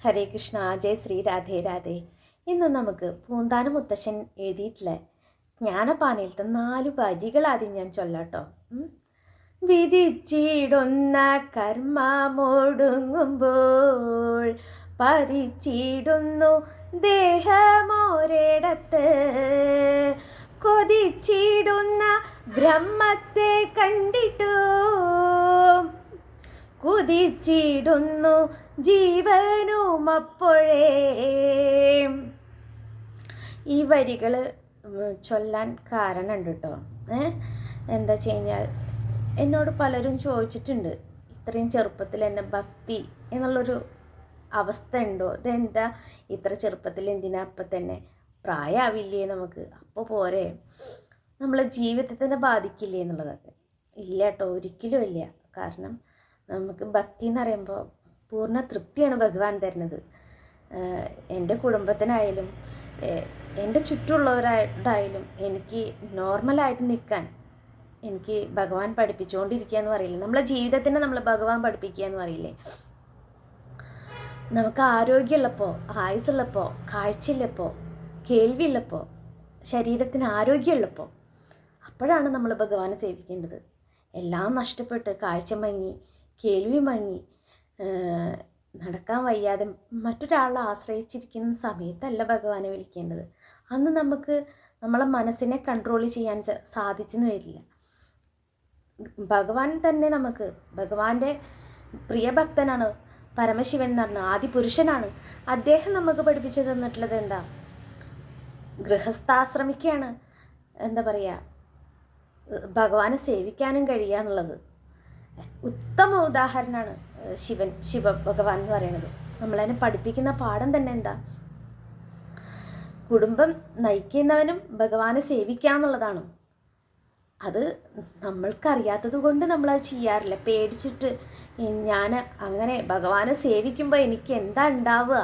ഹരേ കൃഷ്ണ, ജയ് ശ്രീ രാധേ രാധേ. ഇന്ന് നമുക്ക് പൂന്താനം മുത്തശ്ശൻ എഴുതിയിട്ടുള്ള ജ്ഞാനപാനയിലത്തെ 4 വരികൾ ആദ്യം ഞാൻ ചൊല്ലാട്ടോ. വിധിച്ചിടുന്ന കർമ്മമൊടുങ്ങുമ്പോൾ പതിച്ചിടുന്നു ദേഹമൊരിടത്ത്, കൊതിച്ചിടുന്ന ബ്രഹ്മത്തെ കണ്ടിട്ടു കുതിച്ചിടുന്നു ജീവനും അപ്പോഴേ. ഈ വരികൾ ചൊല്ലാൻ കാരണമുണ്ട് കേട്ടോ. എന്താ വെച്ച് കഴിഞ്ഞാൽ എന്നോട് പലരും ചോദിച്ചിട്ടുണ്ട്, ഇത്രയും ചെറുപ്പത്തിൽ എന്നെ ഭക്തി എന്നുള്ളൊരു അവസ്ഥ ഉണ്ടോ, ഇതെന്താ ഇത്ര ചെറുപ്പത്തിൽ, എന്തിനാ അപ്പം തന്നെ പ്രായമാവില്ലേ, നമുക്ക് അപ്പോൾ പോരെ, നമ്മളെ ജീവിതത്തെ തന്നെ ബാധിക്കില്ലേ എന്നുള്ളതൊക്കെ. ഇല്ല കേട്ടോ, ഒരിക്കലും ഇല്ല. കാരണം നമുക്ക് ഭക്തി എന്ന് പറയുമ്പോൾ പൂർണ്ണ തൃപ്തിയാണ് ഭഗവാൻ തരുന്നത്. എൻ്റെ കുടുംബത്തിനായാലും എൻ്റെ ചുറ്റുമുള്ളവരായിട്ടായാലും എനിക്ക് നോർമലായിട്ട് നിൽക്കാൻ എനിക്ക് ഭഗവാൻ പഠിപ്പിച്ചുകൊണ്ടിരിക്കുക എന്ന് പറയില്ലേ, നമ്മളെ ജീവിതത്തിനെ നമ്മൾ ഭഗവാൻ പഠിപ്പിക്കുക എന്ന് പറയില്ലേ. നമുക്ക് ആരോഗ്യമുള്ളപ്പോൾ, ആയുസ്സുള്ളപ്പോൾ, കാഴ്ചയുള്ളപ്പോൾ, കേൾവിയുള്ളപ്പോൾ, ശരീരത്തിന് ആരോഗ്യമുള്ളപ്പോൾ അപ്പോഴാണ് നമ്മൾ ഭഗവാനെ സേവിക്കേണ്ടത്. എല്ലാം നഷ്ടപ്പെട്ട് കാഴ്ച മങ്ങി, കേൾവി മങ്ങി, നടക്കാൻ വയ്യാതെ മറ്റൊരാളെ ആശ്രയിച്ചിരിക്കുന്ന സമയത്തല്ല ഭഗവാനെ വിളിക്കേണ്ടത്. അന്ന് നമുക്ക് നമ്മളെ മനസ്സിനെ കൺട്രോൾ ചെയ്യാൻ സാധിച്ചെന്ന് വരില്ല. ഭഗവാൻ തന്നെ നമുക്ക്, ഭഗവാന്റെ പ്രിയഭക്തനാണ് പരമശിവൻ എന്ന് പറഞ്ഞ ആദിപുരുഷനാണ്. അദ്ദേഹം നമുക്ക് പഠിപ്പിച്ചു തന്നിട്ടുള്ളത് എന്താ, ഗൃഹസ്ഥാശ്രമിക്കാണ്, എന്താ പറയുക, ഭഗവാനെ സേവിക്കാനും കഴിയുക എന്നുള്ളത്. ഉത്തമ ഉദാഹരണമാണ് ശിവ ഭഗവാൻ എന്ന് പറയുന്നത്. നമ്മളതിനെ പഠിപ്പിക്കുന്ന പാഠം തന്നെ എന്താ, കുടുംബം നയിക്കുന്നവനും ഭഗവാനെ സേവിക്കുക എന്നുള്ളതാണ്. അത് നമ്മൾക്കറിയാത്തത് കൊണ്ട് നമ്മളത് ചെയ്യാറില്ല. പേടിച്ചിട്ട് ഞാൻ അങ്ങനെ ഭഗവാനെ സേവിക്കുമ്പോൾ എനിക്ക് എന്താ ഉണ്ടാവുക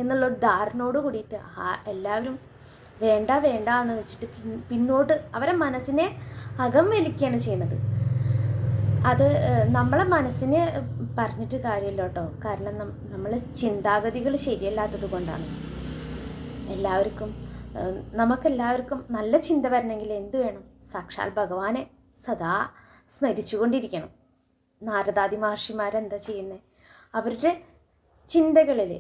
എന്നുള്ളൊരു ധാരണയോട് കൂടിയിട്ട് എല്ലാവരും വേണ്ട വേണ്ട എന്ന് വെച്ചിട്ട് പിന്നോട്ട് അവരെ മനസ്സിനെ അകം വലിക്കുകയാണ് ചെയ്യുന്നത്. അത് നമ്മളെ മനസ്സിന് പറഞ്ഞിട്ട് കാര്യമില്ല കേട്ടോ. കാരണം നമ്മളെ ചിന്താഗതികൾ ശരിയല്ലാത്തത് കൊണ്ടാണ്. നമുക്കെല്ലാവർക്കും നല്ല ചിന്ത വരണമെങ്കിൽ എന്ത് വേണം, സാക്ഷാൽ ഭഗവാനെ സദാ സ്മരിച്ചുകൊണ്ടിരിക്കണം. നാരദാദി മഹർഷിമാരെന്താ ചെയ്യുന്നത്, അവരുടെ ചിന്തകളിൽ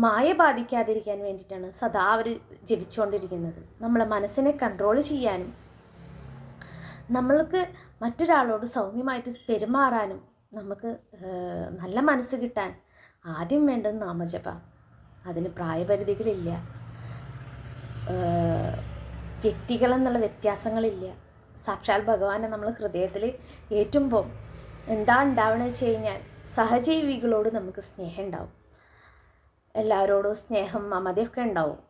മായ ബാധിക്കാതിരിക്കാൻ വേണ്ടിയിട്ടാണ് സദാ അവർ ജപിച്ചുകൊണ്ടിരിക്കുന്നത്. നമ്മളെ മനസ്സിനെ കൺട്രോൾ ചെയ്യാനും നമ്മൾക്ക് മറ്റൊരാളോട് സൗമ്യമായിട്ട് പെരുമാറാനും നമുക്ക് നല്ല മനസ്സ് കിട്ടാൻ ആദ്യം വേണ്ടത് നാമജപ. അതിന് പ്രായപരിധികളില്ല, വ്യക്തികളെന്നുള്ള വ്യത്യാസങ്ങളില്ല. സാക്ഷാൽ ഭഗവാനെ നമ്മൾ ഹൃദയത്തിൽ ഏറ്റുമ്പോൾ എന്താ ഉണ്ടാവണമെന്ന് വെച്ച് കഴിഞ്ഞാൽ സഹജീവികളോട് നമുക്ക് സ്നേഹം ഉണ്ടാവും, എല്ലാവരോടും സ്നേഹം മമതയൊക്കെ ഉണ്ടാവും.